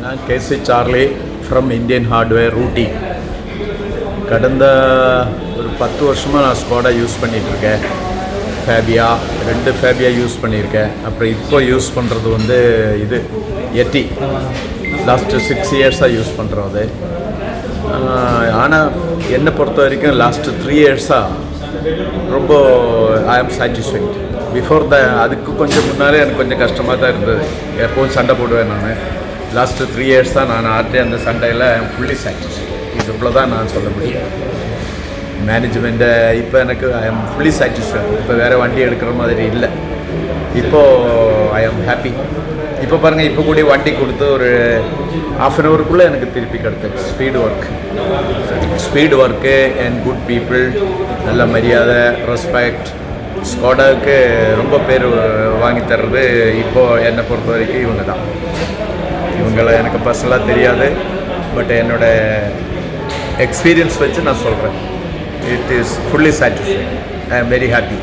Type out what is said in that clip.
நான் கேசி Charlie from Indian hardware ஊட்டி. கடந்த ஒரு 10 வருஷமாக நான் ஸ்கோடா யூஸ் பண்ணிகிட்ருக்கேன். ஃபேபியா 2 ஃபேபியா யூஸ் பண்ணியிருக்கேன். அப்புறம் இப்போ யூஸ் பண்ணுறது வந்து இது எட்டி. லாஸ்ட்டு 6 இயர்ஸாக யூஸ் பண்ணுறோம் அது. ஆனால் என்னை பொறுத்த வரைக்கும் லாஸ்ட்டு 3 இயர்ஸாக ரொம்ப ஐ ஆம் சாட்டிஸ்ஃபைட். அதுக்கு கொஞ்சம் முன்னாலே எனக்கு கொஞ்சம் கஷ்டமாக தான் இருந்தது. எப்போவும் சண்டை போடுவேன் நான். லாஸ்ட்டு 3 இயர்ஸ் தான் நான் ஆர்டே அந்த சண்டையில் ஐ ஆம் ஃபுல்லி சாட்டிஸ்ஃபைட். இது இவ்வளோ தான் நான் சொல்ல முடியும். மேனேஜ்மெண்ட்டை இப்போ எனக்கு ஐ ஆம் ஃபுல்லி சாட்டிஸ்ஃபைட். இப்போ வேறு வண்டி எடுக்கிற மாதிரி இல்லை. இப்போது ஐ ஆம் ஹாப்பி. இப்போ பாருங்கள், இப்போ கூட வண்டி கொடுத்து ஒரு ½ அன் ஹவருக்குள்ளே எனக்கு திருப்பி கிடச்சிச்சு. Speed work and good people, நல்ல மரியாதை, ரெஸ்பெக்ட். ஸ்கோடாவுக்கு ரொம்ப பேர் வாங்கி தர்றது இப்போது என்னை பொறுத்த வரைக்கும் இவங்க தான். இவங்களை எனக்கு பர்சனலாக தெரியாது, பட் என்னோடய எக்ஸ்பீரியன்ஸ் வச்சு நான் சொல்கிறேன். It is fully satisfied. I am very happy.